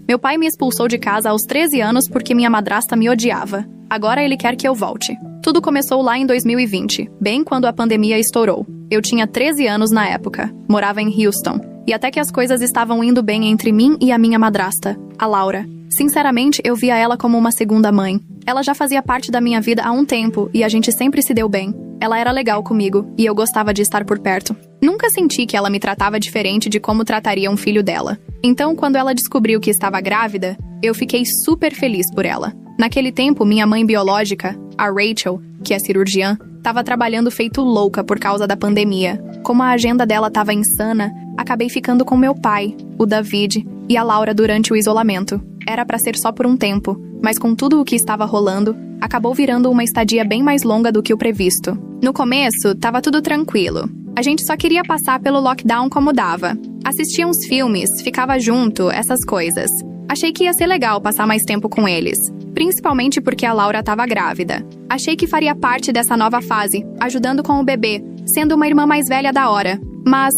Meu pai me expulsou de casa aos 13 anos porque minha madrasta me odiava. Agora ele quer que eu volte. Tudo começou lá em 2020, bem quando a pandemia estourou. Eu tinha 13 anos na época, morava em Houston, e até que as coisas estavam indo bem entre mim e a minha madrasta, a Laura. Sinceramente, eu via ela como uma segunda mãe. Ela já fazia parte da minha vida há um tempo e a gente sempre se deu bem. Ela era legal comigo e eu gostava de estar por perto. Nunca senti que ela me tratava diferente de como trataria um filho dela. Então, quando ela descobriu que estava grávida, eu fiquei super feliz por ela. Naquele tempo, minha mãe biológica, a Rachel, que é cirurgiã, estava trabalhando feito louca por causa da pandemia. Como a agenda dela estava insana, acabei ficando com meu pai, o David, e a Laura durante o isolamento. Era para ser só por um tempo, mas com tudo o que estava rolando, acabou virando uma estadia bem mais longa do que o previsto. No começo, tava tudo tranquilo. A gente só queria passar pelo lockdown como dava. Assistia uns filmes, ficava junto, essas coisas. Achei que ia ser legal passar mais tempo com eles, principalmente porque a Laura estava grávida. Achei que faria parte dessa nova fase, ajudando com o bebê, sendo uma irmã mais velha da hora. Mas,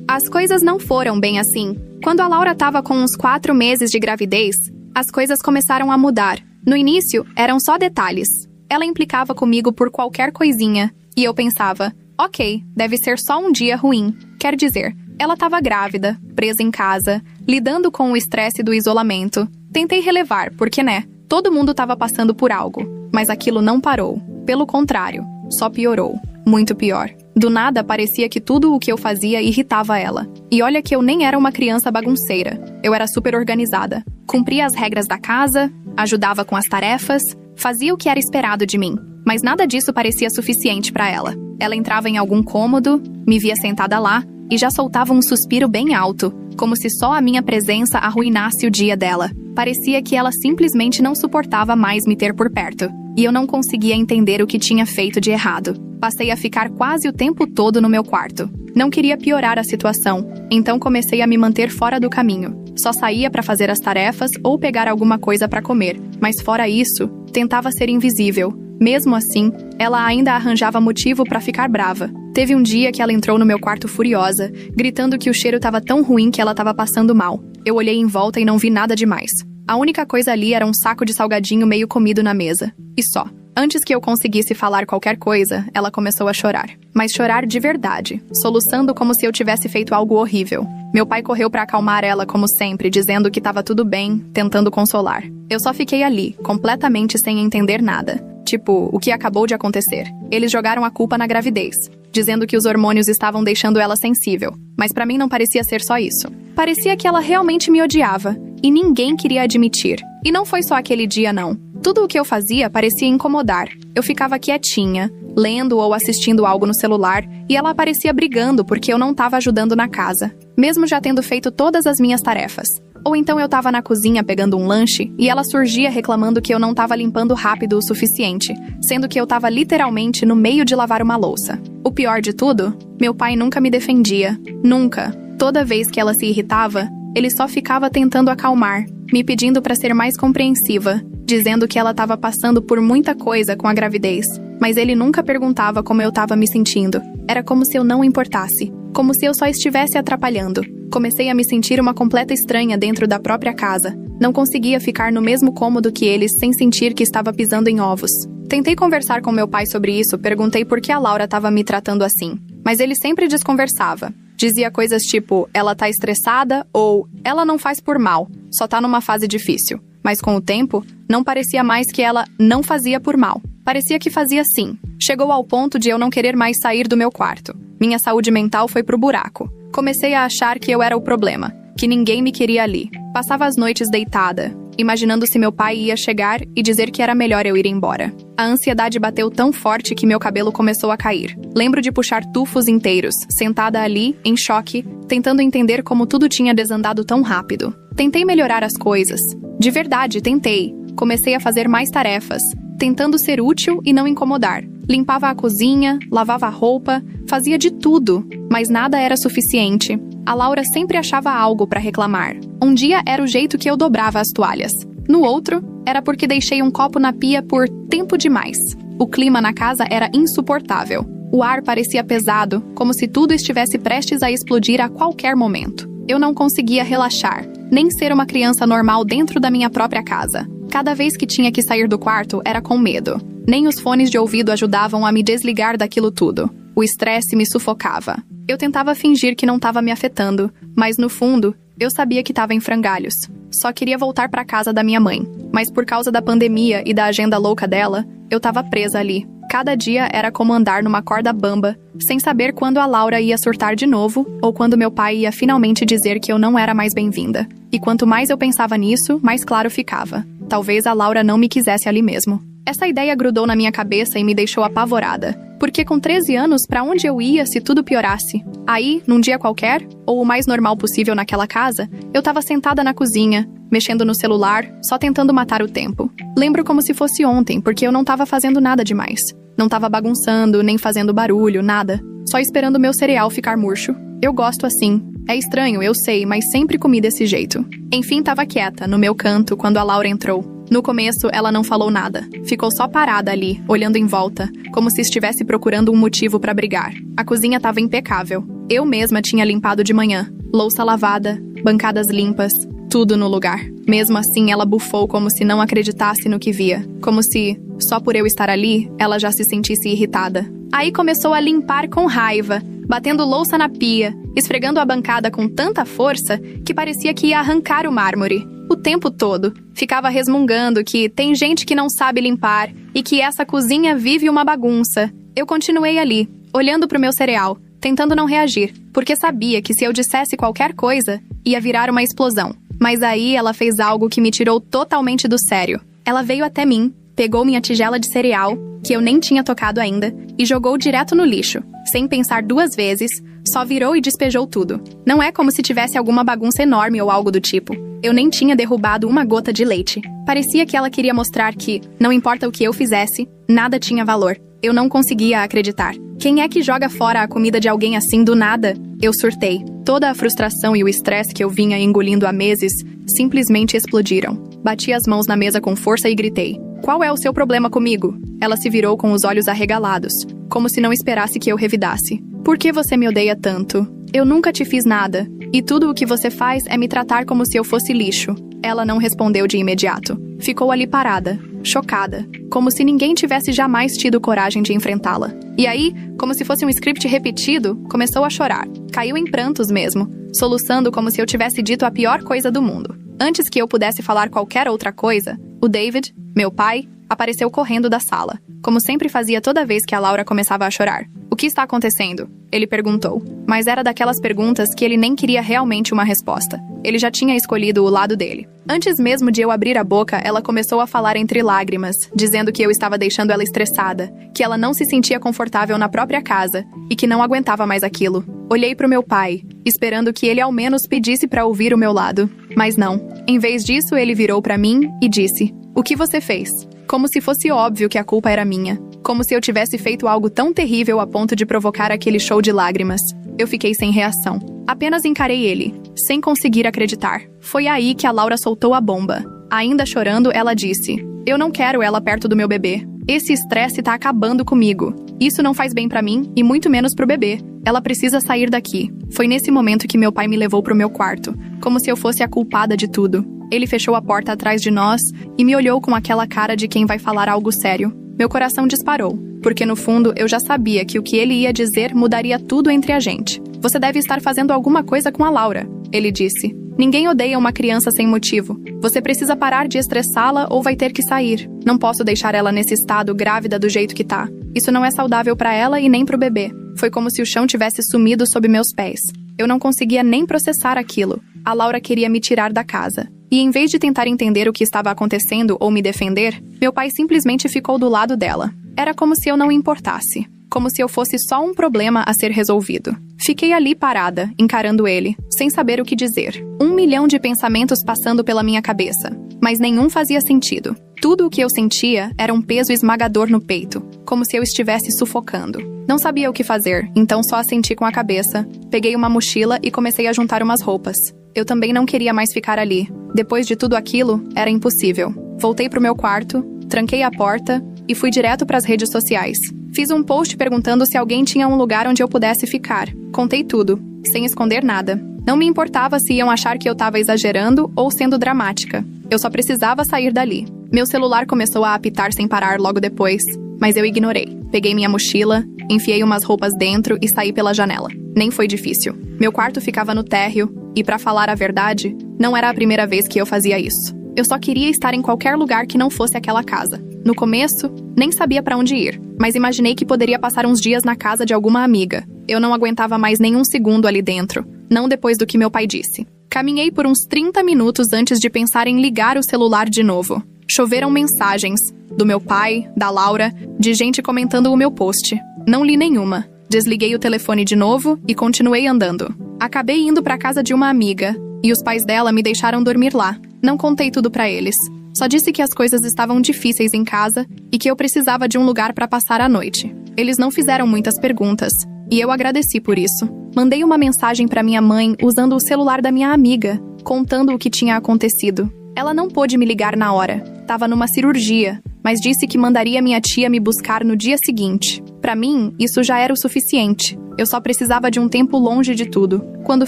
as coisas não foram bem assim. Quando a Laura estava com uns 4 meses de gravidez, as coisas começaram a mudar. No início, eram só detalhes. Ela implicava comigo por qualquer coisinha, e eu pensava, ok, deve ser só um dia ruim. Quer dizer, ela estava grávida, presa em casa, lidando com o estresse do isolamento. Tentei relevar, porque todo mundo estava passando por algo. Mas aquilo não parou. Pelo contrário, só piorou. Muito pior. Do nada, parecia que tudo o que eu fazia irritava ela. E olha que eu nem era uma criança bagunceira. Eu era super organizada. Cumpria as regras da casa, ajudava com as tarefas, fazia o que era esperado de mim. Mas nada disso parecia suficiente para ela. Ela entrava em algum cômodo, me via sentada lá, e já soltava um suspiro bem alto, como se só a minha presença arruinasse o dia dela. Parecia que ela simplesmente não suportava mais me ter por perto. E eu não conseguia entender o que tinha feito de errado. Passei a ficar quase o tempo todo no meu quarto. Não queria piorar a situação, então comecei a me manter fora do caminho. Só saía para fazer as tarefas ou pegar alguma coisa para comer, mas fora isso, tentava ser invisível. Mesmo assim, ela ainda arranjava motivo para ficar brava. Teve um dia que ela entrou no meu quarto furiosa, gritando que o cheiro estava tão ruim que ela estava passando mal. Eu olhei em volta e não vi nada demais. A única coisa ali era um saco de salgadinho meio comido na mesa. E só. Antes que eu conseguisse falar qualquer coisa, ela começou a chorar. Mas chorar de verdade, soluçando como se eu tivesse feito algo horrível. Meu pai correu para acalmar ela como sempre, dizendo que estava tudo bem, tentando consolar. Eu só fiquei ali, completamente sem entender nada. Tipo, o que acabou de acontecer. Eles jogaram a culpa na gravidez, dizendo que os hormônios estavam deixando ela sensível. Mas pra mim não parecia ser só isso. Parecia que ela realmente me odiava, e ninguém queria admitir. E não foi só aquele dia, não. Tudo o que eu fazia parecia incomodar. Eu ficava quietinha, lendo ou assistindo algo no celular, e ela aparecia brigando porque eu não estava ajudando na casa, mesmo já tendo feito todas as minhas tarefas. Ou então eu estava na cozinha pegando um lanche e ela surgia reclamando que eu não estava limpando rápido o suficiente, sendo que eu estava literalmente no meio de lavar uma louça. O pior de tudo, meu pai nunca me defendia. Nunca. Toda vez que ela se irritava, ele só ficava tentando acalmar, me pedindo para ser mais compreensiva, dizendo que ela estava passando por muita coisa com a gravidez. Mas ele nunca perguntava como eu estava me sentindo. Era como se eu não importasse, como se eu só estivesse atrapalhando. Comecei a me sentir uma completa estranha dentro da própria casa. Não conseguia ficar no mesmo cômodo que eles sem sentir que estava pisando em ovos. Tentei conversar com meu pai sobre isso, perguntei por que a Laura estava me tratando assim. Mas ele sempre desconversava. Dizia coisas tipo, ela tá estressada ou ela não faz por mal, só tá numa fase difícil. Mas com o tempo, não parecia mais que ela não fazia por mal. Parecia que fazia sim. Chegou ao ponto de eu não querer mais sair do meu quarto. Minha saúde mental foi pro buraco. Comecei a achar que eu era o problema, que ninguém me queria ali. Passava as noites deitada, imaginando se meu pai ia chegar e dizer que era melhor eu ir embora. A ansiedade bateu tão forte que meu cabelo começou a cair. Lembro de puxar tufos inteiros, sentada ali, em choque, tentando entender como tudo tinha desandado tão rápido. Tentei melhorar as coisas. De verdade, tentei. Comecei a fazer mais tarefas, tentando ser útil e não incomodar. Limpava a cozinha, lavava a roupa, fazia de tudo, mas nada era suficiente. A Laura sempre achava algo para reclamar. Um dia era o jeito que eu dobrava as toalhas. No outro, era porque deixei um copo na pia por tempo demais. O clima na casa era insuportável. O ar parecia pesado, como se tudo estivesse prestes a explodir a qualquer momento. Eu não conseguia relaxar, nem ser uma criança normal dentro da minha própria casa. Cada vez que tinha que sair do quarto, era com medo. Nem os fones de ouvido ajudavam a me desligar daquilo tudo. O estresse me sufocava. Eu tentava fingir que não estava me afetando, mas no fundo, eu sabia que estava em frangalhos. Só queria voltar para casa da minha mãe, mas por causa da pandemia e da agenda louca dela, eu estava presa ali. Cada dia era como andar numa corda bamba, sem saber quando a Laura ia surtar de novo ou quando meu pai ia finalmente dizer que eu não era mais bem-vinda. E quanto mais eu pensava nisso, mais claro ficava. Talvez a Laura não me quisesse ali mesmo. Essa ideia grudou na minha cabeça e me deixou apavorada. Porque com 13 anos, pra onde eu ia se tudo piorasse? Aí, num dia qualquer, ou o mais normal possível naquela casa, eu tava sentada na cozinha, mexendo no celular, só tentando matar o tempo. Lembro como se fosse ontem, porque eu não tava fazendo nada demais. Não tava bagunçando, nem fazendo barulho, nada. Só esperando meu cereal ficar murcho. Eu gosto assim. É estranho, eu sei, mas sempre comi desse jeito. Enfim, tava quieta, no meu canto, quando a Laura entrou. No começo, ela não falou nada. Ficou só parada ali, olhando em volta, como se estivesse procurando um motivo pra brigar. A cozinha tava impecável. Eu mesma tinha limpado de manhã. Louça lavada, bancadas limpas, tudo no lugar. Mesmo assim, ela bufou como se não acreditasse no que via. Como se, só por eu estar ali, ela já se sentisse irritada. Aí começou a limpar com raiva, batendo louça na pia, esfregando a bancada com tanta força que parecia que ia arrancar o mármore. O tempo todo. Ficava resmungando que tem gente que não sabe limpar e que essa cozinha vive uma bagunça. Eu continuei ali, olhando pro meu cereal, tentando não reagir, porque sabia que se eu dissesse qualquer coisa, ia virar uma explosão. Mas aí ela fez algo que me tirou totalmente do sério. Ela veio até mim, pegou minha tigela de cereal, que eu nem tinha tocado ainda, e jogou direto no lixo. Sem pensar duas vezes, só virou e despejou tudo. Não é como se tivesse alguma bagunça enorme ou algo do tipo. Eu nem tinha derrubado uma gota de leite. Parecia que ela queria mostrar que, não importa o que eu fizesse, nada tinha valor. Eu não conseguia acreditar. Quem é que joga fora a comida de alguém assim do nada? Eu surtei. Toda a frustração e o estresse que eu vinha engolindo há meses simplesmente explodiram. Bati as mãos na mesa com força e gritei: "Qual é o seu problema comigo?" Ela se virou com os olhos arregalados, como se não esperasse que eu revidasse. "Por que você me odeia tanto? Eu nunca te fiz nada. E tudo o que você faz é me tratar como se eu fosse lixo." Ela não respondeu de imediato. Ficou ali parada, chocada, como se ninguém tivesse jamais tido coragem de enfrentá-la. E aí, como se fosse um script repetido, começou a chorar. Caiu em prantos mesmo, soluçando como se eu tivesse dito a pior coisa do mundo. Antes que eu pudesse falar qualquer outra coisa, o David, meu pai, apareceu correndo da sala, como sempre fazia toda vez que a Laura começava a chorar. "O que está acontecendo?" ele perguntou. Mas era daquelas perguntas que ele nem queria realmente uma resposta. Ele já tinha escolhido o lado dele. Antes mesmo de eu abrir a boca, ela começou a falar entre lágrimas, dizendo que eu estava deixando ela estressada, que ela não se sentia confortável na própria casa e que não aguentava mais aquilo. Olhei para o meu pai, esperando que ele ao menos pedisse para ouvir o meu lado. Mas não. Em vez disso, ele virou para mim e disse: "O que você fez?" Como se fosse óbvio que a culpa era minha. Como se eu tivesse feito algo tão terrível a ponto de provocar aquele show de lágrimas. Eu fiquei sem reação. Apenas encarei ele, sem conseguir acreditar. Foi aí que a Laura soltou a bomba. Ainda chorando, ela disse: "Eu não quero ela perto do meu bebê. Esse estresse tá acabando comigo. Isso não faz bem pra mim e muito menos pro bebê. Ela precisa sair daqui." Foi nesse momento que meu pai me levou pro meu quarto, como se eu fosse a culpada de tudo. Ele fechou a porta atrás de nós e me olhou com aquela cara de quem vai falar algo sério. Meu coração disparou, porque no fundo eu já sabia que o que ele ia dizer mudaria tudo entre a gente. "Você deve estar fazendo alguma coisa com a Laura", ele disse. "Ninguém odeia uma criança sem motivo. Você precisa parar de estressá-la ou vai ter que sair. Não posso deixar ela nesse estado grávida do jeito que tá. Isso não é saudável pra ela e nem pro bebê." Foi como se o chão tivesse sumido sob meus pés. Eu não conseguia nem processar aquilo. A Laura queria me tirar da casa. E em vez de tentar entender o que estava acontecendo ou me defender, meu pai simplesmente ficou do lado dela. Era como se eu não importasse. Como se eu fosse só um problema a ser resolvido. Fiquei ali parada, encarando ele, sem saber o que dizer. 1 milhão de pensamentos passando pela minha cabeça. Mas nenhum fazia sentido. Tudo o que eu sentia era um peso esmagador no peito, como se eu estivesse sufocando. Não sabia o que fazer, então só assenti com a cabeça, peguei uma mochila e comecei a juntar umas roupas. Eu também não queria mais ficar ali. Depois de tudo aquilo, era impossível. Voltei pro meu quarto, tranquei a porta e fui direto pras redes sociais. Fiz um post perguntando se alguém tinha um lugar onde eu pudesse ficar. Contei tudo, sem esconder nada. Não me importava se iam achar que eu estava exagerando ou sendo dramática. Eu só precisava sair dali. Meu celular começou a apitar sem parar logo depois, mas eu ignorei. Peguei minha mochila, enfiei umas roupas dentro e saí pela janela. Nem foi difícil. Meu quarto ficava no térreo e, pra falar a verdade, não era a primeira vez que eu fazia isso. Eu só queria estar em qualquer lugar que não fosse aquela casa. No começo, nem sabia pra onde ir, mas imaginei que poderia passar uns dias na casa de alguma amiga. Eu não aguentava mais nenhum segundo ali dentro, não depois do que meu pai disse. Caminhei por uns 30 minutos antes de pensar em ligar o celular de novo. Choveram mensagens, do meu pai, da Laura, de gente comentando o meu post. Não li nenhuma. Desliguei o telefone de novo e continuei andando. Acabei indo pra casa de uma amiga, e os pais dela me deixaram dormir lá. Não contei tudo pra eles. Só disse que as coisas estavam difíceis em casa e que eu precisava de um lugar pra passar a noite. Eles não fizeram muitas perguntas, e eu agradeci por isso. Mandei uma mensagem pra minha mãe usando o celular da minha amiga, contando o que tinha acontecido. Ela não pôde me ligar na hora. Tava numa cirurgia, mas disse que mandaria minha tia me buscar no dia seguinte. Pra mim, isso já era o suficiente. Eu só precisava de um tempo longe de tudo. Quando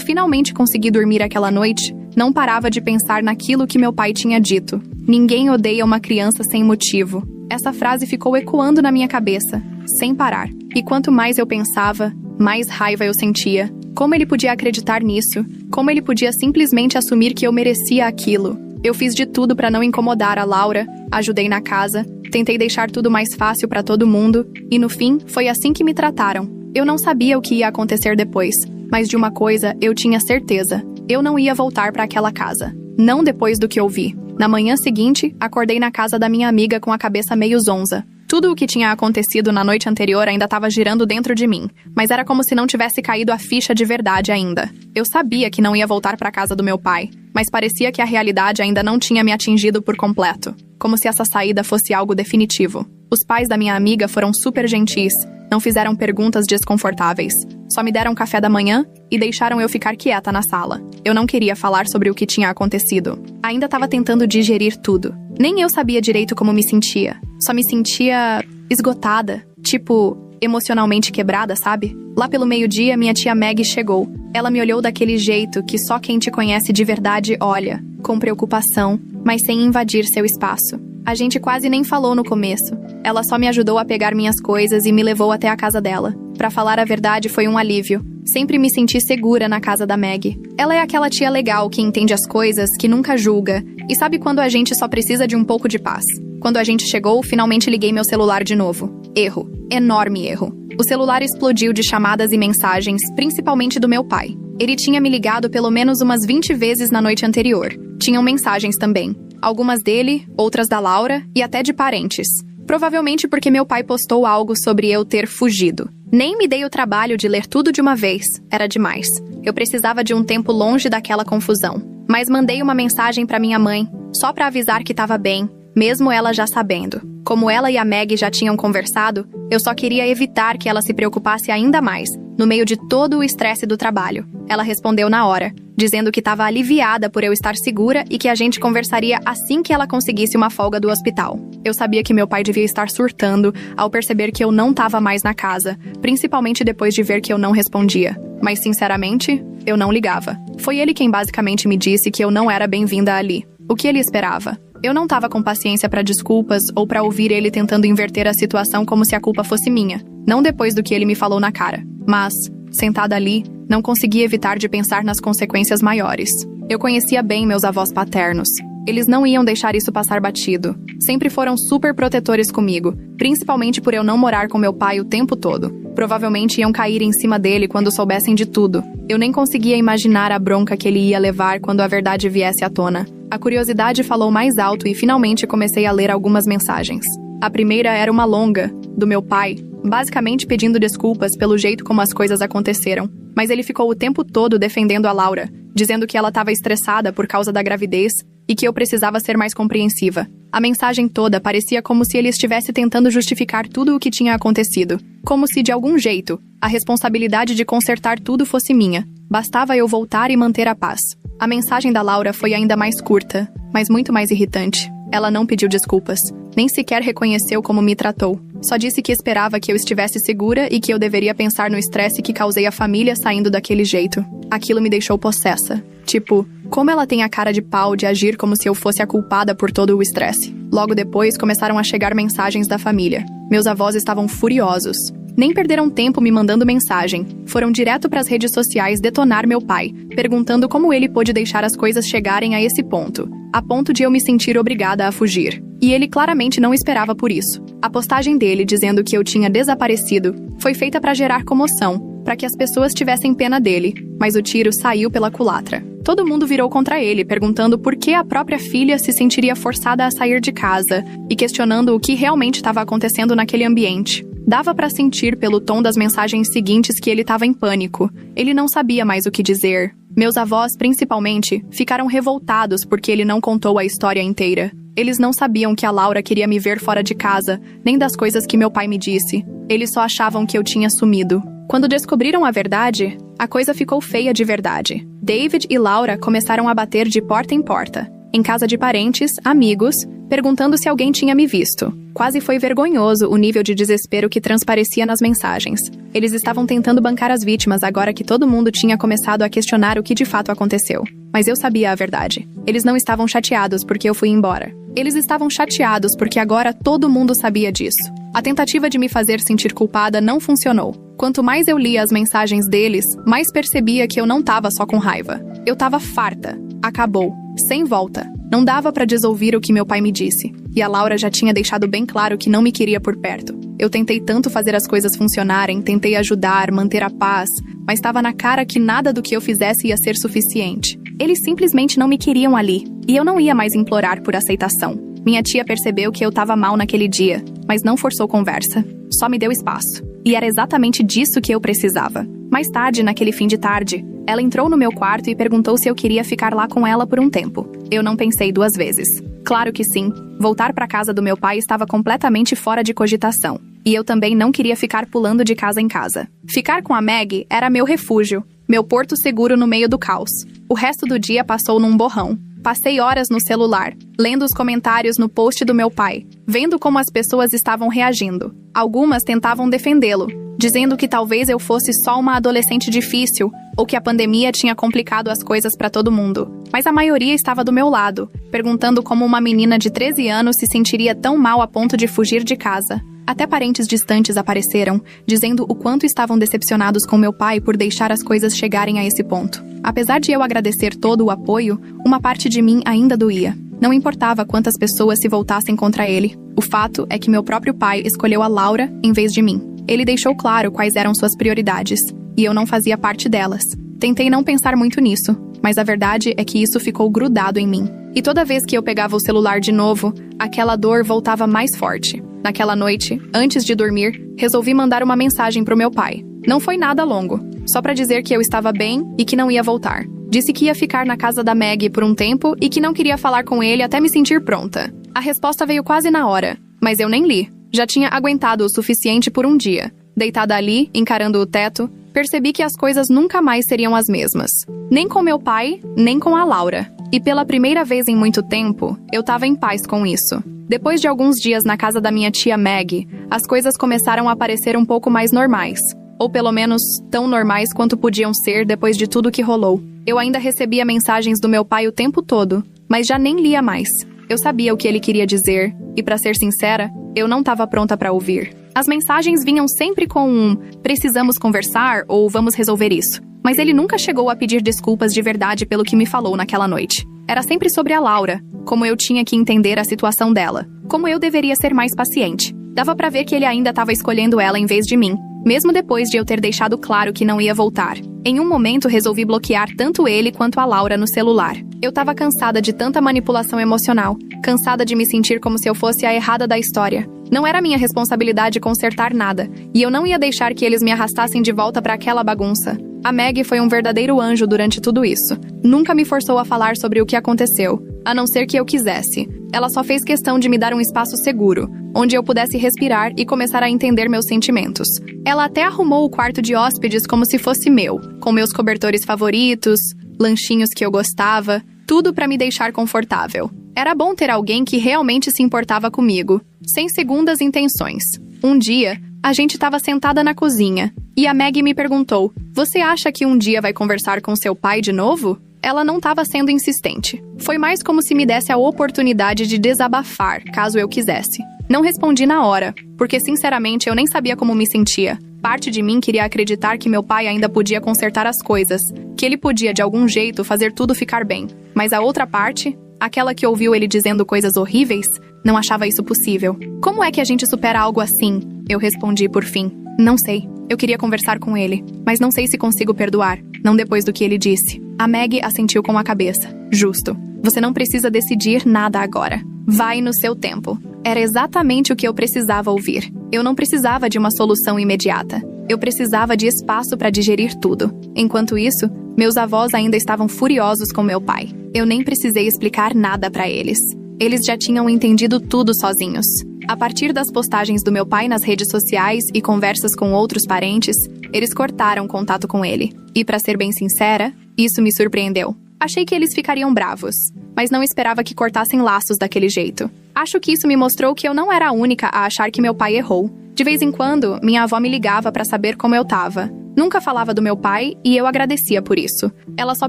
finalmente consegui dormir aquela noite, não parava de pensar naquilo que meu pai tinha dito. Ninguém odeia uma criança sem motivo. Essa frase ficou ecoando na minha cabeça, sem parar. E quanto mais eu pensava, mais raiva eu sentia. Como ele podia acreditar nisso? Como ele podia simplesmente assumir que eu merecia aquilo? Eu fiz de tudo pra não incomodar a Laura, ajudei na casa, tentei deixar tudo mais fácil pra todo mundo, e no fim, foi assim que me trataram. Eu não sabia o que ia acontecer depois, mas de uma coisa eu tinha certeza. Eu não ia voltar pra aquela casa. Não depois do que eu vi. Na manhã seguinte, acordei na casa da minha amiga com a cabeça meio zonza. Tudo o que tinha acontecido na noite anterior ainda estava girando dentro de mim, mas era como se não tivesse caído a ficha de verdade ainda. Eu sabia que não ia voltar para a casa do meu pai, mas parecia que a realidade ainda não tinha me atingido por completo, como se essa saída fosse algo definitivo. Os pais da minha amiga foram super gentis, não fizeram perguntas desconfortáveis, só me deram café da manhã e deixaram eu ficar quieta na sala. Eu não queria falar sobre o que tinha acontecido. Ainda estava tentando digerir tudo. Nem eu sabia direito como me sentia. Só me sentia esgotada, tipo, emocionalmente quebrada, sabe? Lá pelo meio-dia, minha tia Maggie chegou. Ela me olhou daquele jeito que só quem te conhece de verdade olha, com preocupação, mas sem invadir seu espaço. A gente quase nem falou no começo. Ela só me ajudou a pegar minhas coisas e me levou até a casa dela. Pra falar a verdade, foi um alívio. Sempre me senti segura na casa da Maggie. Ela é aquela tia legal que entende as coisas, que nunca julga, e sabe quando a gente só precisa de um pouco de paz. Quando a gente chegou, finalmente liguei meu celular de novo. Erro. Enorme erro. O celular explodiu de chamadas e mensagens, principalmente do meu pai. Ele tinha me ligado pelo menos umas 20 vezes na noite anterior. Tinham mensagens também. Algumas dele, outras da Laura e até de parentes. Provavelmente porque meu pai postou algo sobre eu ter fugido. Nem me dei o trabalho de ler tudo de uma vez. Era demais. Eu precisava de um tempo longe daquela confusão. Mas mandei uma mensagem pra minha mãe, só pra avisar que tava bem, mesmo ela já sabendo. Como ela e a Maggie já tinham conversado, eu só queria evitar que ela se preocupasse ainda mais, no meio de todo o estresse do trabalho. Ela respondeu na hora, dizendo que estava aliviada por eu estar segura e que a gente conversaria assim que ela conseguisse uma folga do hospital. Eu sabia que meu pai devia estar surtando ao perceber que eu não estava mais na casa, principalmente depois de ver que eu não respondia. Mas, sinceramente, eu não ligava. Foi ele quem basicamente me disse que eu não era bem-vinda ali. O que ele esperava? Eu não tava com paciência pra desculpas ou pra ouvir ele tentando inverter a situação como se a culpa fosse minha. Não depois do que ele me falou na cara. Mas, sentada ali, não conseguia evitar de pensar nas consequências maiores. Eu conhecia bem meus avós paternos. Eles não iam deixar isso passar batido. Sempre foram super protetores comigo, principalmente por eu não morar com meu pai o tempo todo. Provavelmente iam cair em cima dele quando soubessem de tudo. Eu nem conseguia imaginar a bronca que ele ia levar quando a verdade viesse à tona. A curiosidade falou mais alto e finalmente comecei a ler algumas mensagens. A primeira era uma longa, do meu pai, basicamente pedindo desculpas pelo jeito como as coisas aconteceram. Mas ele ficou o tempo todo defendendo a Laura, dizendo que ela estava estressada por causa da gravidez e que eu precisava ser mais compreensiva. A mensagem toda parecia como se ele estivesse tentando justificar tudo o que tinha acontecido. Como se, de algum jeito, a responsabilidade de consertar tudo fosse minha. Bastava eu voltar e manter a paz. A mensagem da Laura foi ainda mais curta, mas muito mais irritante. Ela não pediu desculpas, nem sequer reconheceu como me tratou. Só disse que esperava que eu estivesse segura e que eu deveria pensar no estresse que causei à família saindo daquele jeito. Aquilo me deixou possessa. Tipo, como ela tem a cara de pau de agir como se eu fosse a culpada por todo o estresse. Logo depois, começaram a chegar mensagens da família. Meus avós estavam furiosos. Nem perderam tempo me mandando mensagem. Foram direto para as redes sociais detonar meu pai, perguntando como ele pôde deixar as coisas chegarem a esse ponto, a ponto de eu me sentir obrigada a fugir. E ele claramente não esperava por isso. A postagem dele dizendo que eu tinha desaparecido foi feita para gerar comoção, para que as pessoas tivessem pena dele, mas o tiro saiu pela culatra. Todo mundo virou contra ele, perguntando por que a própria filha se sentiria forçada a sair de casa e questionando o que realmente estava acontecendo naquele ambiente. Dava para sentir pelo tom das mensagens seguintes que ele estava em pânico. Ele não sabia mais o que dizer. Meus avós, principalmente, ficaram revoltados porque ele não contou a história inteira. Eles não sabiam que a Laura queria me ver fora de casa, nem das coisas que meu pai me disse. Eles só achavam que eu tinha sumido. Quando descobriram a verdade, a coisa ficou feia de verdade. David e Laura começaram a bater de porta em porta, em casa de parentes, amigos, perguntando se alguém tinha me visto. Quase foi vergonhoso o nível de desespero que transparecia nas mensagens. Eles estavam tentando bancar as vítimas agora que todo mundo tinha começado a questionar o que de fato aconteceu. Mas eu sabia a verdade. Eles não estavam chateados porque eu fui embora. Eles estavam chateados porque agora todo mundo sabia disso. A tentativa de me fazer sentir culpada não funcionou. Quanto mais eu lia as mensagens deles, mais percebia que eu não tava só com raiva. Eu tava farta. Acabou. Sem volta. Não dava pra desouvir o que meu pai me disse. E a Laura já tinha deixado bem claro que não me queria por perto. Eu tentei tanto fazer as coisas funcionarem, tentei ajudar, manter a paz, mas estava na cara que nada do que eu fizesse ia ser suficiente. Eles simplesmente não me queriam ali. E eu não ia mais implorar por aceitação. Minha tia percebeu que eu estava mal naquele dia, mas não forçou conversa. Só me deu espaço. E era exatamente disso que eu precisava. Mais tarde, naquele fim de tarde, ela entrou no meu quarto e perguntou se eu queria ficar lá com ela por um tempo. Eu não pensei duas vezes. Claro que sim. Voltar para casa do meu pai estava completamente fora de cogitação. E eu também não queria ficar pulando de casa em casa. Ficar com a Maggie era meu refúgio, meu porto seguro no meio do caos. O resto do dia passou num borrão. Passei horas no celular, lendo os comentários no post do meu pai, vendo como as pessoas estavam reagindo. Algumas tentavam defendê-lo, dizendo que talvez eu fosse só uma adolescente difícil ou que a pandemia tinha complicado as coisas para todo mundo. Mas a maioria estava do meu lado, perguntando como uma menina de 13 anos se sentiria tão mal a ponto de fugir de casa. Até parentes distantes apareceram, dizendo o quanto estavam decepcionados com meu pai por deixar as coisas chegarem a esse ponto. Apesar de eu agradecer todo o apoio, uma parte de mim ainda doía. Não importava quantas pessoas se voltassem contra ele. O fato é que meu próprio pai escolheu a Laura em vez de mim. Ele deixou claro quais eram suas prioridades, e eu não fazia parte delas. Tentei não pensar muito nisso, mas a verdade é que isso ficou grudado em mim. E toda vez que eu pegava o celular de novo, aquela dor voltava mais forte. Naquela noite, antes de dormir, resolvi mandar uma mensagem pro meu pai. Não foi nada longo, só pra dizer que eu estava bem e que não ia voltar. Disse que ia ficar na casa da Maggie por um tempo e que não queria falar com ele até me sentir pronta. A resposta veio quase na hora, mas eu nem li. Já tinha aguentado o suficiente por um dia. Deitada ali, encarando o teto, percebi que as coisas nunca mais seriam as mesmas. Nem com meu pai, nem com a Laura. E pela primeira vez em muito tempo, eu tava em paz com isso. Depois de alguns dias na casa da minha tia Maggie, as coisas começaram a parecer um pouco mais normais. Ou pelo menos, tão normais quanto podiam ser depois de tudo que rolou. Eu ainda recebia mensagens do meu pai o tempo todo, mas já nem lia mais. Eu sabia o que ele queria dizer, e pra ser sincera, eu não estava pronta pra ouvir. As mensagens vinham sempre com um "precisamos conversar" ou "vamos resolver isso". Mas ele nunca chegou a pedir desculpas de verdade pelo que me falou naquela noite. Era sempre sobre a Laura, como eu tinha que entender a situação dela, como eu deveria ser mais paciente. Dava pra ver que ele ainda estava escolhendo ela em vez de mim, mesmo depois de eu ter deixado claro que não ia voltar. Em um momento resolvi bloquear tanto ele quanto a Laura no celular. Eu estava cansada de tanta manipulação emocional, cansada de me sentir como se eu fosse a errada da história. Não era minha responsabilidade consertar nada, e eu não ia deixar que eles me arrastassem de volta para aquela bagunça. A Maggie foi um verdadeiro anjo durante tudo isso. Nunca me forçou a falar sobre o que aconteceu, a não ser que eu quisesse. Ela só fez questão de me dar um espaço seguro, onde eu pudesse respirar e começar a entender meus sentimentos. Ela até arrumou o quarto de hóspedes como se fosse meu, com meus cobertores favoritos, lanchinhos que eu gostava, tudo para me deixar confortável. Era bom ter alguém que realmente se importava comigo, sem segundas intenções. Um dia, a gente estava sentada na cozinha e a Maggie me perguntou: "Você acha que um dia vai conversar com seu pai de novo?" Ela não estava sendo insistente. Foi mais como se me desse a oportunidade de desabafar, caso eu quisesse. Não respondi na hora, porque sinceramente eu nem sabia como me sentia. Parte de mim queria acreditar que meu pai ainda podia consertar as coisas, que ele podia de algum jeito fazer tudo ficar bem. Mas a outra parte, aquela que ouviu ele dizendo coisas horríveis, não achava isso possível. "Como é que a gente supera algo assim?" Eu respondi por fim. "Não sei. Eu queria conversar com ele, mas não sei se consigo perdoar, não depois do que ele disse." A Maggie assentiu com a cabeça. "Justo. Você não precisa decidir nada agora. Vai no seu tempo." Era exatamente o que eu precisava ouvir. Eu não precisava de uma solução imediata. Eu precisava de espaço para digerir tudo. Enquanto isso, meus avós ainda estavam furiosos com meu pai. Eu nem precisei explicar nada para eles. Eles já tinham entendido tudo sozinhos. A partir das postagens do meu pai nas redes sociais e conversas com outros parentes, eles cortaram contato com ele. E, para ser bem sincera, isso me surpreendeu. Achei que eles ficariam bravos, mas não esperava que cortassem laços daquele jeito. Acho que isso me mostrou que eu não era a única a achar que meu pai errou. De vez em quando, minha avó me ligava para saber como eu tava. Nunca falava do meu pai e eu agradecia por isso. Ela só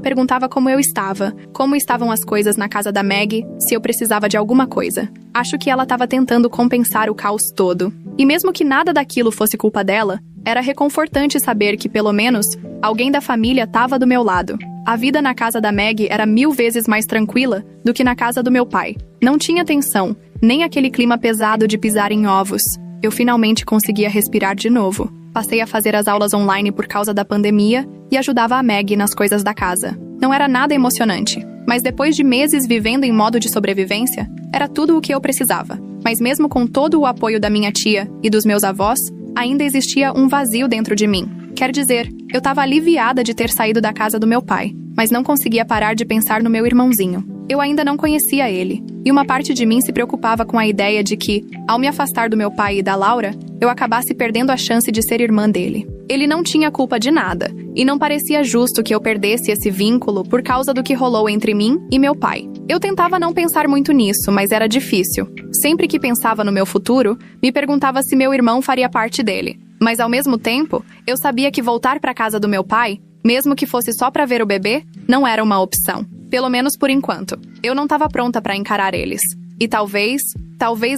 perguntava como eu estava, como estavam as coisas na casa da Maggie, se eu precisava de alguma coisa. Acho que ela estava tentando compensar o caos todo. E mesmo que nada daquilo fosse culpa dela, era reconfortante saber que, pelo menos, alguém da família estava do meu lado. A vida na casa da Maggie era 1000 vezes mais tranquila do que na casa do meu pai. Não tinha tensão, nem aquele clima pesado de pisar em ovos. Eu finalmente conseguia respirar de novo. Passei a fazer as aulas online por causa da pandemia e ajudava a Maggie nas coisas da casa. Não era nada emocionante, mas depois de meses vivendo em modo de sobrevivência, era tudo o que eu precisava. Mas mesmo com todo o apoio da minha tia e dos meus avós, ainda existia um vazio dentro de mim. Quer dizer, eu estava aliviada de ter saído da casa do meu pai, mas não conseguia parar de pensar no meu irmãozinho. Eu ainda não conhecia ele, e uma parte de mim se preocupava com a ideia de que, ao me afastar do meu pai e da Laura, eu acabasse perdendo a chance de ser irmã dele. Ele não tinha culpa de nada, e não parecia justo que eu perdesse esse vínculo por causa do que rolou entre mim e meu pai. Eu tentava não pensar muito nisso, mas era difícil. Sempre que pensava no meu futuro, me perguntava se meu irmão faria parte dele. Mas ao mesmo tempo, eu sabia que voltar para casa do meu pai, mesmo que fosse só para ver o bebê, não era uma opção. Pelo menos por enquanto. Eu não estava pronta para encarar eles. E talvez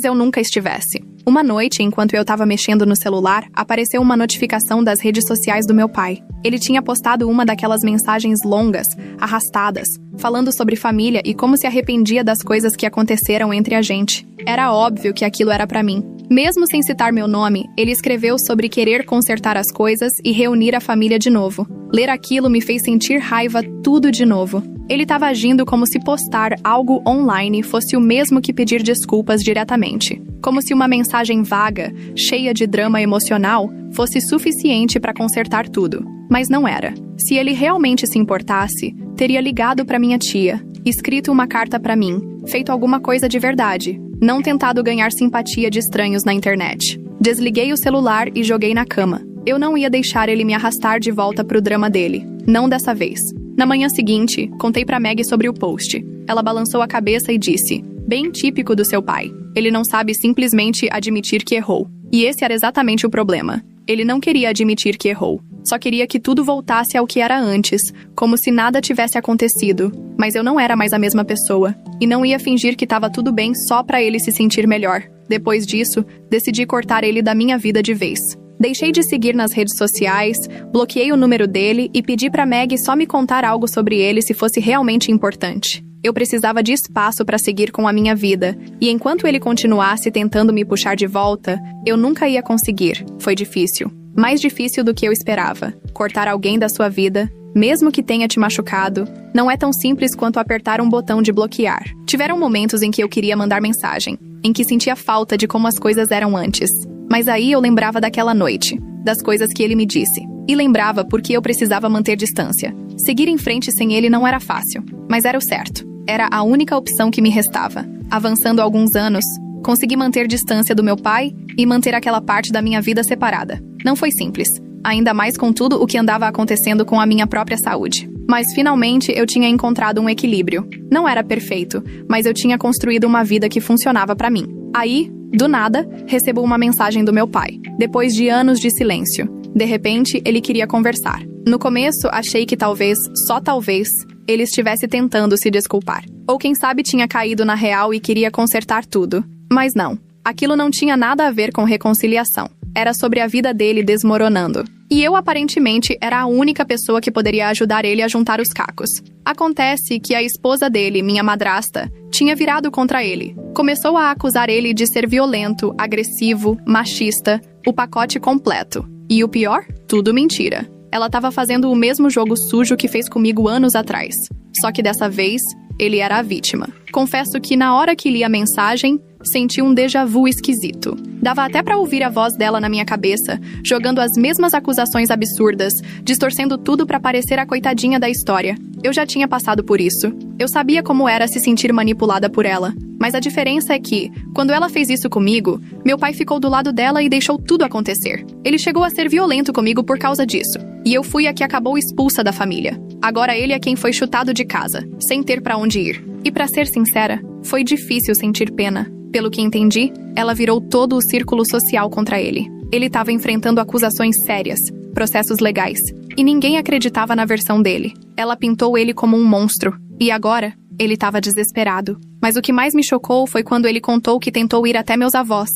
eu nunca estivesse. Uma noite, enquanto eu estava mexendo no celular, apareceu uma notificação das redes sociais do meu pai. Ele tinha postado uma daquelas mensagens longas, arrastadas, falando sobre família e como se arrependia das coisas que aconteceram entre a gente. Era óbvio que aquilo era para mim. Mesmo sem citar meu nome, ele escreveu sobre querer consertar as coisas e reunir a família de novo. Ler aquilo me fez sentir raiva tudo de novo. Ele estava agindo como se postar algo online fosse o mesmo que pedir desculpas diretamente. Como se uma mensagem vaga, cheia de drama emocional, fosse suficiente para consertar tudo. Mas não era. Se ele realmente se importasse, teria ligado para minha tia, escrito uma carta para mim, feito alguma coisa de verdade, não tentado ganhar simpatia de estranhos na internet. Desliguei o celular e joguei na cama. Eu não ia deixar ele me arrastar de volta pro drama dele. Não dessa vez. Na manhã seguinte, contei pra Maggie sobre o post. Ela balançou a cabeça e disse: "Bem típico do seu pai. Ele não sabe simplesmente admitir que errou." E esse era exatamente o problema. Ele não queria admitir que errou. Só queria que tudo voltasse ao que era antes, como se nada tivesse acontecido. Mas eu não era mais a mesma pessoa. E não ia fingir que estava tudo bem só pra ele se sentir melhor. Depois disso, decidi cortar ele da minha vida de vez. Deixei de seguir nas redes sociais, bloqueei o número dele e pedi pra Maggie só me contar algo sobre ele se fosse realmente importante. Eu precisava de espaço para seguir com a minha vida, e enquanto ele continuasse tentando me puxar de volta, eu nunca ia conseguir. Foi difícil. Mais difícil do que eu esperava. Cortar alguém da sua vida, mesmo que tenha te machucado, não é tão simples quanto apertar um botão de bloquear. Tiveram momentos em que eu queria mandar mensagem, em que sentia falta de como as coisas eram antes. Mas aí eu lembrava daquela noite, das coisas que ele me disse. E lembrava porque eu precisava manter distância. Seguir em frente sem ele não era fácil, mas era o certo. Era a única opção que me restava. Avançando alguns anos, consegui manter distância do meu pai e manter aquela parte da minha vida separada. Não foi simples, ainda mais com tudo o que andava acontecendo com a minha própria saúde. Mas finalmente eu tinha encontrado um equilíbrio. Não era perfeito, mas eu tinha construído uma vida que funcionava pra mim. Aí, Do nada, recebo uma mensagem do meu pai, depois de anos de silêncio. De repente, ele queria conversar. No começo, achei que talvez, só talvez, ele estivesse tentando se desculpar. Ou quem sabe tinha caído na real e queria consertar tudo. Mas não. Aquilo não tinha nada a ver com reconciliação. Era sobre a vida dele desmoronando. E eu, aparentemente, era a única pessoa que poderia ajudar ele a juntar os cacos. Acontece que a esposa dele, minha madrasta, tinha virado contra ele. Começou a acusar ele de ser violento, agressivo, machista, o pacote completo. E o pior? Tudo mentira. Ela estava fazendo o mesmo jogo sujo que fez comigo anos atrás. Só que dessa vez, ele era a vítima. Confesso que na hora que li a mensagem, senti um déjà vu esquisito. Dava até pra ouvir a voz dela na minha cabeça, jogando as mesmas acusações absurdas, distorcendo tudo pra parecer a coitadinha da história. Eu já tinha passado por isso. Eu sabia como era se sentir manipulada por ela. Mas a diferença é que, quando ela fez isso comigo, meu pai ficou do lado dela e deixou tudo acontecer. Ele chegou a ser violento comigo por causa disso. E eu fui a que acabou expulsa da família. Agora ele é quem foi chutado de casa, sem ter pra onde ir. E pra ser sincera, foi difícil sentir pena. Pelo que entendi, ela virou todo o círculo social contra ele. Ele estava enfrentando acusações sérias, processos legais, e ninguém acreditava na versão dele. Ela pintou ele como um monstro, e agora, ele estava desesperado. Mas o que mais me chocou foi quando ele contou que tentou ir até meus avós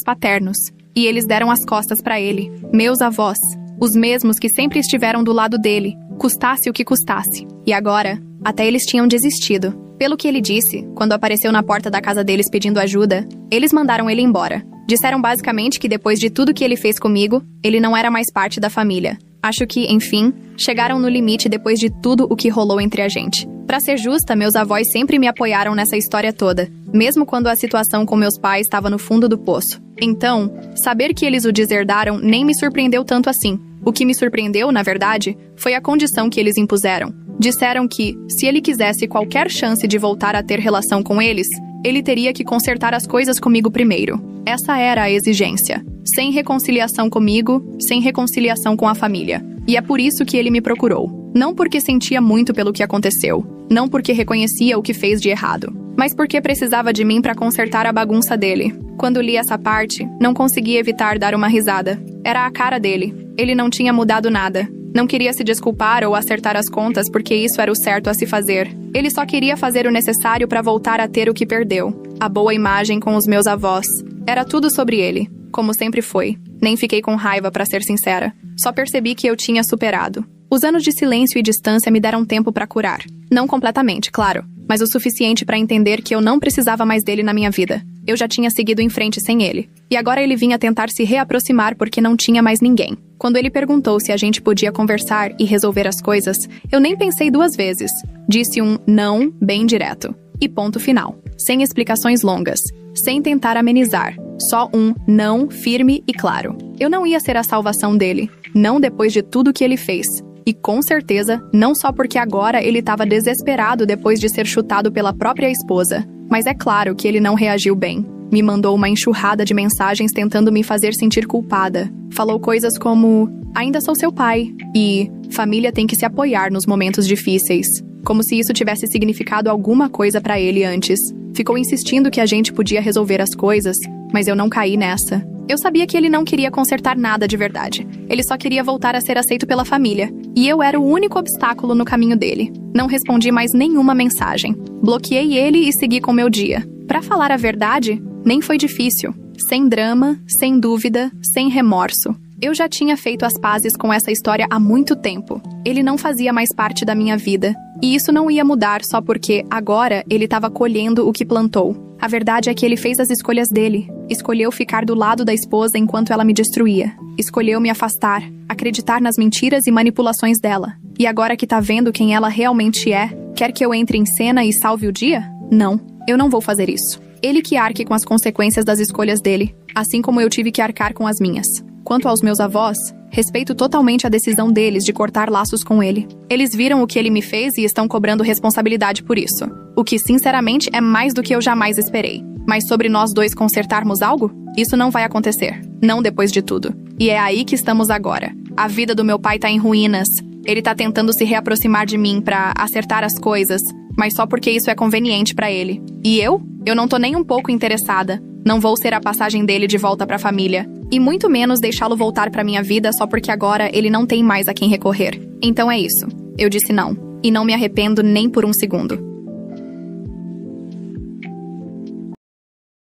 paternos, e eles deram as costas para ele. Meus avós, os mesmos que sempre estiveram do lado dele, custasse o que custasse. E agora, até eles tinham desistido. Pelo que ele disse, quando apareceu na porta da casa deles pedindo ajuda, eles mandaram ele embora. Disseram basicamente que depois de tudo que ele fez comigo, ele não era mais parte da família. Acho que, enfim, chegaram no limite depois de tudo o que rolou entre a gente. Pra ser justa, meus avós sempre me apoiaram nessa história toda, mesmo quando a situação com meus pais estava no fundo do poço. Então, saber que eles o deserdaram nem me surpreendeu tanto assim. O que me surpreendeu, na verdade, foi a condição que eles impuseram. Disseram que, se ele quisesse qualquer chance de voltar a ter relação com eles, ele teria que consertar as coisas comigo primeiro. Essa era a exigência. Sem reconciliação comigo, sem reconciliação com a família. E é por isso que ele me procurou. Não porque sentia muito pelo que aconteceu, não porque reconhecia o que fez de errado, mas porque precisava de mim para consertar a bagunça dele. Quando li essa parte, não consegui evitar dar uma risada. Era a cara dele. Ele não tinha mudado nada. Não queria se desculpar ou acertar as contas porque isso era o certo a se fazer. Ele só queria fazer o necessário para voltar a ter o que perdeu. A boa imagem com os meus avós. Era tudo sobre ele, como sempre foi. Nem fiquei com raiva, para ser sincera. Só percebi que eu tinha superado. Os anos de silêncio e distância me deram tempo para curar. Não completamente, claro, mas o suficiente para entender que eu não precisava mais dele na minha vida. Eu já tinha seguido em frente sem ele. E agora ele vinha tentar se reaproximar porque não tinha mais ninguém. Quando ele perguntou se a gente podia conversar e resolver as coisas, eu nem pensei duas vezes. Disse um não bem direto. E ponto final. Sem explicações longas. Sem tentar amenizar. Só um não firme e claro. Eu não ia ser a salvação dele. Não depois de tudo que ele fez. E com certeza, não só porque agora ele estava desesperado depois de ser chutado pela própria esposa. Mas é claro que ele não reagiu bem. Me mandou uma enxurrada de mensagens tentando me fazer sentir culpada. Falou coisas como, ainda sou seu pai, e família tem que se apoiar nos momentos difíceis. Como se isso tivesse significado alguma coisa pra ele antes. Ficou insistindo que a gente podia resolver as coisas, mas eu não caí nessa. Eu sabia que ele não queria consertar nada de verdade. Ele só queria voltar a ser aceito pela família. E eu era o único obstáculo no caminho dele. Não respondi mais nenhuma mensagem. Bloqueei ele e segui com meu dia. Pra falar a verdade, nem foi difícil. Sem drama, sem dúvida, sem remorso. Eu já tinha feito as pazes com essa história há muito tempo. Ele não fazia mais parte da minha vida. E isso não ia mudar só porque, agora, ele estava colhendo o que plantou. A verdade é que ele fez as escolhas dele. Escolheu ficar do lado da esposa enquanto ela me destruía. Escolheu me afastar, acreditar nas mentiras e manipulações dela. E agora que tá vendo quem ela realmente é, quer que eu entre em cena e salve o dia? Não, eu não vou fazer isso. Ele que arque com as consequências das escolhas dele, assim como eu tive que arcar com as minhas. Quanto aos meus avós, respeito totalmente a decisão deles de cortar laços com ele. Eles viram o que ele me fez e estão cobrando responsabilidade por isso. O que, sinceramente, é mais do que eu jamais esperei. Mas sobre nós dois consertarmos algo? Isso não vai acontecer. Não depois de tudo. E é aí que estamos agora. A vida do meu pai tá em ruínas. Ele tá tentando se reaproximar de mim pra acertar as coisas, mas só porque isso é conveniente pra ele. E eu? Eu não tô nem um pouco interessada. Não vou ser a passagem dele de volta pra família. E muito menos deixá-lo voltar pra minha vida só porque agora ele não tem mais a quem recorrer. Então é isso. Eu disse não. E não me arrependo nem por um segundo.